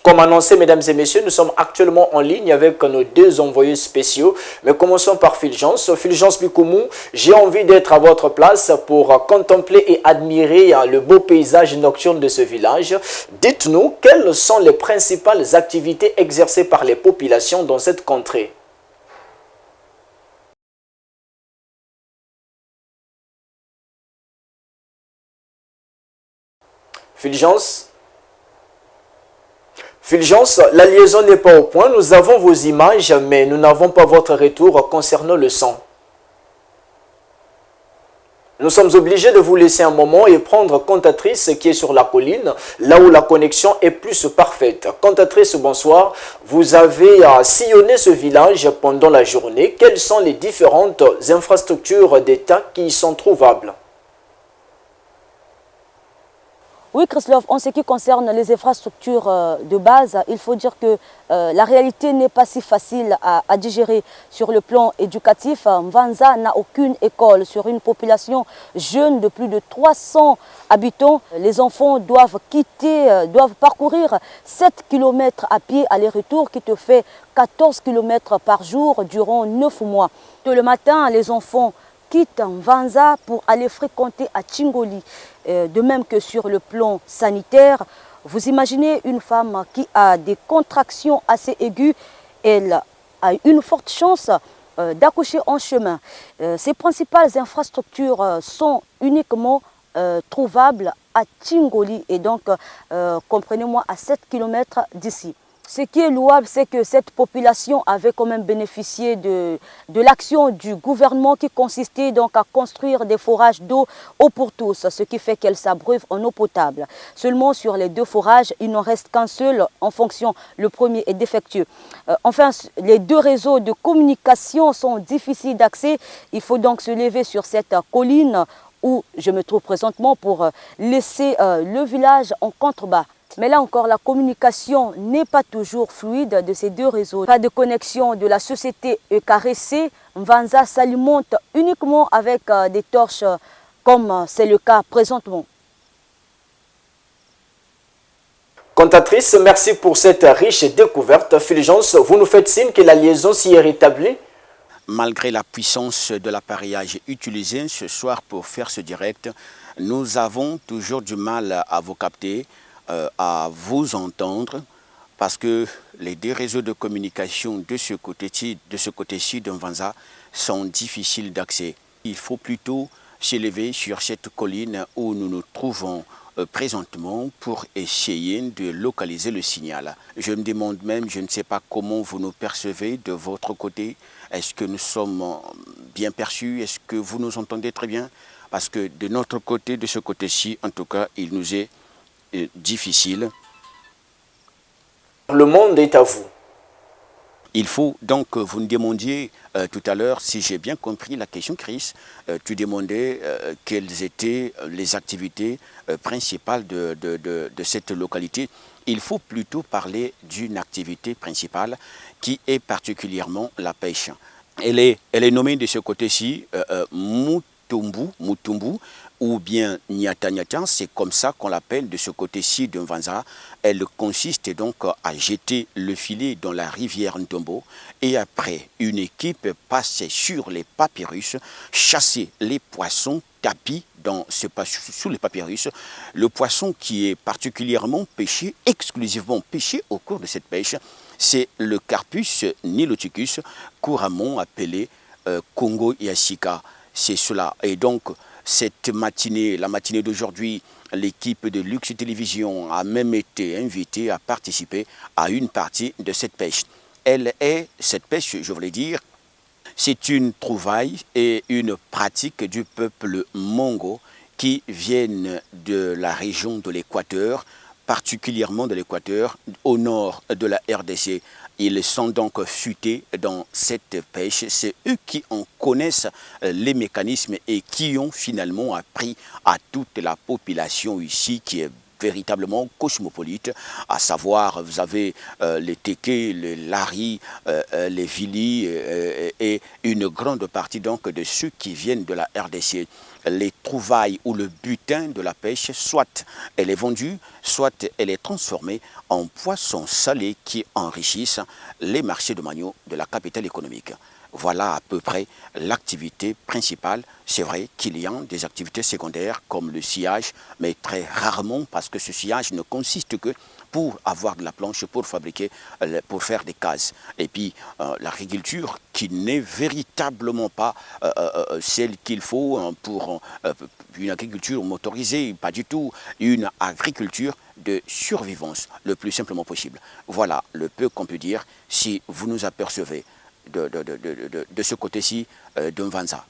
Comme annoncé, mesdames et messieurs, nous sommes actuellement en ligne avec nos deux envoyés spéciaux. Mais commençons par Fulgence. Fulgence Bikoumou, j'ai envie d'être à votre place pour contempler et admirer le beau paysage nocturne de ce village. Dites-nous, quelles sont les principales activités exercées par les populations dans cette contrée? Fulgence? Fulgence, la liaison n'est pas au point. Nous avons vos images, mais nous n'avons pas votre retour concernant le son. Nous sommes obligés de vous laisser un moment et prendre Cantatrice qui est sur la colline, là où la connexion est plus parfaite. Cantatrice, bonsoir. Vous avez sillonné ce village pendant la journée. Quelles sont les différentes infrastructures d'État qui y sont trouvables? Oui, Christophe, en ce qui concerne les infrastructures de base, il faut dire que la réalité n'est pas si facile à digérer sur le plan éducatif. Mvanza n'a aucune école sur une population jeune de plus de 300 habitants. Les enfants doivent parcourir 7 km à pied aller-retour qui te fait 14 km par jour durant 9 mois. Le matin, les enfants quittent Mvanza pour aller fréquenter à Tchingoli. De même que sur le plan sanitaire, vous imaginez une femme qui a des contractions assez aiguës, elle a une forte chance d'accoucher en chemin. Ces principales infrastructures sont uniquement trouvables à Tchingoli et donc, comprenez-moi, à 7 km d'ici. Ce qui est louable, c'est que cette population avait quand même bénéficié de l'action du gouvernement qui consistait donc à construire des forages d'eau pour tous, ce qui fait qu'elle s'abreuve en eau potable. Seulement sur les 2 forages, il n'en reste qu'un seul en fonction, le premier est défectueux. Enfin, les 2 réseaux de communication sont difficiles d'accès. Il faut donc se lever sur cette colline où je me trouve présentement pour laisser le village en contrebas. Mais là encore, la communication n'est pas toujours fluide de ces 2 réseaux. Pas de connexion de la société EKRC. Mvanza s'alimente uniquement avec des torches comme c'est le cas présentement. Cantatrice, merci pour cette riche découverte. Fulgence, vous nous faites signe que la liaison s'y est rétablie? Malgré la puissance de l'appareillage utilisé ce soir pour faire ce direct, nous avons toujours du mal à vous capter, à vous entendre, parce que les 2 réseaux de communication de ce côté-ci de Mvanza sont difficiles d'accès. Il faut plutôt s'élever sur cette colline où nous nous trouvons présentement pour essayer de localiser le signal. Je me demande même, je ne sais pas comment vous nous percevez de votre côté. Est-ce que nous sommes bien perçus? Est-ce que vous nous entendez très bien? Parce que de notre côté, de ce côté-ci, en tout cas, il nous est difficile. Le monde est à vous. Il faut donc que vous nous demandiez tout à l'heure, si j'ai bien compris la question, Chris, tu demandais quelles étaient les activités principales de cette localité. Il faut plutôt parler d'une activité principale qui est particulièrement la pêche. Elle est nommée de ce côté-ci Mutumbu, ou bien Nyata Nyata, c'est comme ça qu'on l'appelle de ce côté-ci de Mvanza. Elle consiste donc à jeter le filet dans la rivière Ntombo et après, une équipe passe sur les papyrus, chasser les poissons tapis sous les papyrus. Le poisson qui est particulièrement pêché, exclusivement pêché au cours de cette pêche, c'est le Carpus niloticus, couramment appelé Congo Yashika. C'est cela. Et donc, cette matinée, la matinée d'aujourd'hui, l'équipe de Luxe Télévision a même été invitée à participer à une partie de cette pêche. Cette pêche, je voulais dire, c'est une trouvaille et une pratique du peuple Mongo qui viennent de la région de l'Équateur, particulièrement de l'Équateur, au nord de la RDC. Ils sont donc futés dans cette pêche. C'est eux qui en connaissent les mécanismes et qui ont finalement appris à toute la population ici qui est véritablement cosmopolite, à savoir, vous avez les Téké, les Lari, les Vili et une grande partie donc de ceux qui viennent de la RDC. les trouvailles ou le butin de la pêche, soit elle est vendue, soit elle est transformée en poissons salés qui enrichissent les marchés domaniaux de la capitale économique. Voilà à peu près l'activité principale. C'est vrai qu'il y a des activités secondaires comme le sciage, mais très rarement parce que ce sciage ne consiste que pour avoir de la planche, pour fabriquer, pour faire des cases. Et puis l'agriculture qui n'est véritablement pas celle qu'il faut pour une agriculture motorisée, pas du tout, une agriculture de survivance le plus simplement possible. Voilà le peu qu'on peut dire si vous nous apercevez de ce côté-ci de Mvanza.